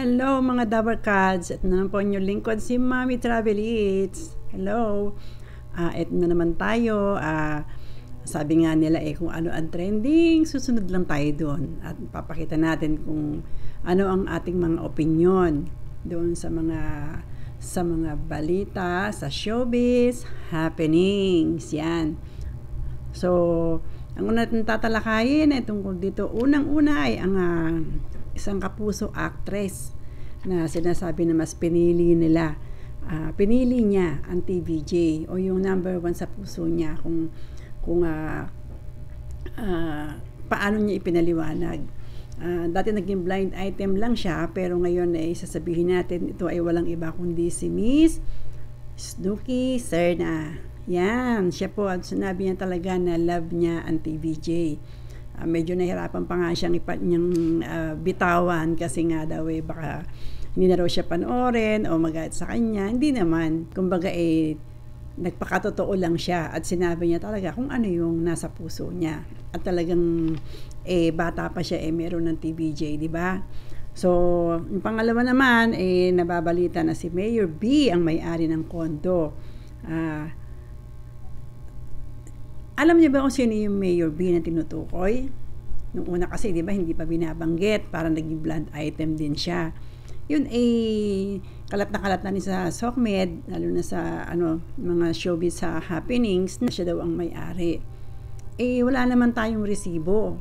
Hello mga Dabarkads, ito na po inyong lingkod si Mommy Travel Eats. Hello, ito na naman tayo. Sabi nga nila kung ano ang trending, susunod lang tayo doon. At papakita natin kung ano ang ating mga opinion doon sa mga balita, sa showbiz, happenings, yan. So, ang una natin tatalakayin ay tungkol dito. Unang-una ay ang isang kapuso actress na sinasabi na mas pinili niya ang TVJ o yung number 1 sa puso niya kung paano niya ipinaliwanag. Dati naging blind item lang siya, pero ngayon ay sasabihin natin ito ay walang iba kundi si Miss Snooki Serna. Yan, siya po at sinabi niya talaga na love niya ang TVJ. Medyo nahirapan pa nga siyang bitawan kasi nga daw baka hindi na raw siya panoorin o magalit sa kanya. Hindi naman. Kumbaga nagpakatotoo lang siya at sinabi niya talaga kung ano yung nasa puso niya. At talagang bata pa siya meron ng TVJ, di ba? So, yung pangalawa naman nababalita na si Mayor B ang may-ari ng kondo. Alam niyo ba kung sino yung Mayor B na tinutukoy? Nung una kasi, di ba, hindi pa binabanggit, parang naging blind item din siya. Yun kalat na ni sa SOCMED, lalo na sa mga showbiz sa happenings, na siya daw ang may-ari. Wala naman tayong resibo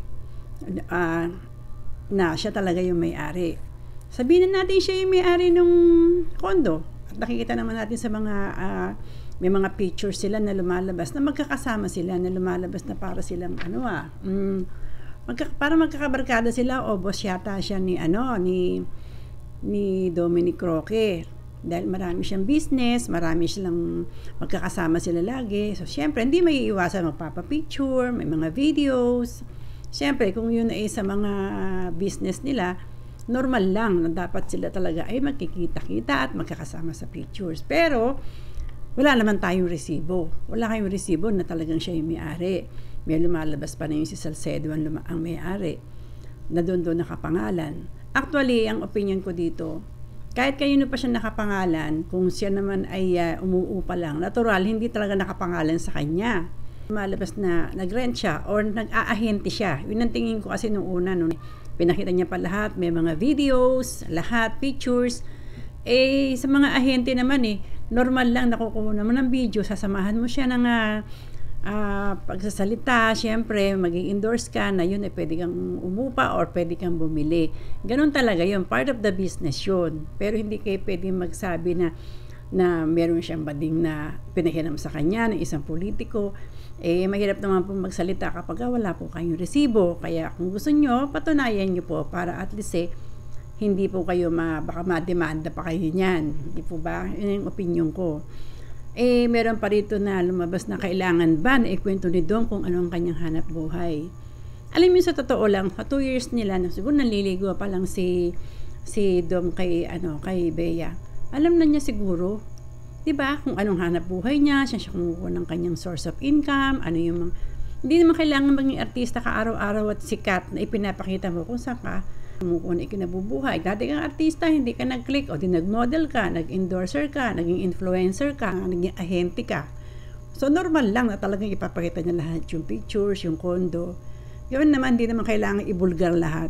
na siya talaga yung may-ari. Sabihin na natin siya yung may-ari ng kondo. At nakikita naman natin sa mga may mga pictures sila na lumalabas na magkakasama sila, na lumalabas na para silang para magkakabarkada sila o boss yata siya ni Dominic Roque. Dahil marami siyang business, marami silang magkakasama sila lagi. So syempre hindi may iiwasan magpapa-picture, may mga videos. Syempre kung yun ay sa mga business nila, normal lang na dapat sila talaga ay magkikita-kita at magkakasama sa pictures. Pero wala naman tayong resibo. Wala kayong resibo na talagang siya yung may-ari. May lumalabas pa na yung si Salcedo ang may-ari na doon nakapangalan. Actually, ang opinion ko dito, kahit kayo pa siya nakapangalan, kung siya naman ay umuupa lang, natural, hindi talaga nakapangalan sa kanya. Lumalabas na nag-rent siya or nag-aahente siya. Yun ang tingin ko kasi nung una, pinakita niya pa lahat, may mga videos, lahat, pictures. Sa mga ahente naman normal lang nakukuha naman ng video, sasamahan mo siya ng pagsasalita, syempre mag-i-endorse ka na yun pwede kang umupa or pwede kang bumili. Ganun talaga yun, part of the business yun. Pero hindi kayo pwede magsabi na meron siyang bading na pinahiram sa kanya ng isang politiko. Mahirap naman po magsalita kapag wala po kayong resibo. Kaya kung gusto nyo, patunayan nyo po para at least hindi po kayo baka ma-demanda pa kayo niyan. Hindi po ba? Yun yung opinion ko. Meron pa rito na lumabas na kailangan ba na ikwento ni Dom kung ano ang kanyang hanap buhay. Alam mo sa totoo lang, 2 years nila, siguro naliligo pa lang si Dom kay Bea. Alam na niya siguro, 'di ba? Kung anong hanap buhay niya, siya kumukuha ng kanyang source of income, hindi naman kailangan maging artista ka araw-araw at sikat na ipinapakita mo kung saan ka kumukuha na ikinabubuhay. Dati kang artista, hindi ka nag-click o nag-model ka, nag-endorser ka, naging influencer ka, naging ahente ka. So normal lang na talagang ipapakita niya lahat yung pictures, yung kondo. Yun naman, hindi naman kailangan ibulgar lahat.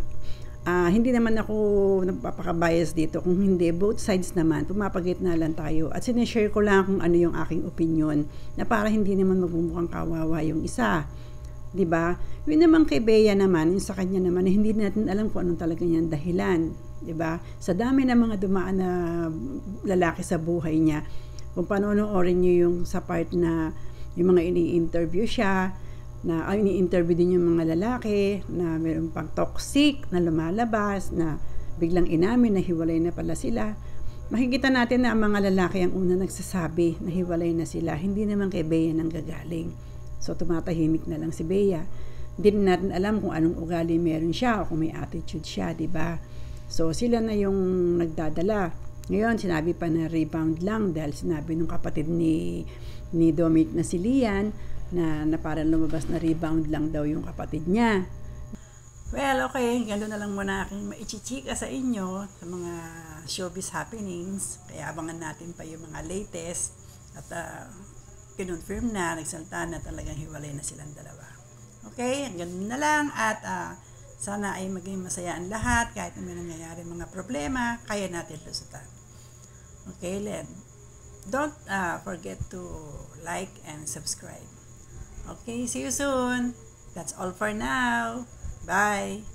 Hindi naman ako nagpapaka-bias dito. Kung hindi, both sides naman, pumapagitna lang tayo. At sinishare ko lang kung ano yung aking opinion na para hindi naman magbumukhang kawawa yung isa. Diba? Yun naman kay Bea naman, yung sa kanya naman, hindi natin alam kung anong talaga niyang dahilan. Diba? Sa dami ng mga dumaan na lalaki sa buhay niya, kung panonoorin niyo yung sa part na yung mga ini-interview siya, na ini-interview din yung mga lalaki, na mayroon pang toxic na lumalabas, na biglang inamin na hiwalay na pala sila. Makikita natin na ang mga lalaki ang una nagsasabi na hiwalay na sila, hindi naman kay Bea nang gagaling. So, tumatahimik na lang si Bea. Hindi natin alam kung anong ugali meron siya o kung may attitude siya, di ba? So, sila na yung nagdadala. Ngayon, sinabi pa na rebound lang dahil sinabi nung kapatid ni Dominic na si Lian na parang lumabas na rebound lang daw yung kapatid niya. Well, okay, gano'n na lang muna aking maichichika sa inyo sa mga showbiz happenings. Kaya abangan natin pa yung mga latest at kinonfirm na, nagsalta na talagang hiwalay na silang dalawa. Okay, hanggang na lang at sana ay maging masaya ang lahat kahit may nangyayari mga problema, kaya natin lusutan. Okay, Len. Don't forget to like and subscribe. Okay, see you soon. That's all for now. Bye.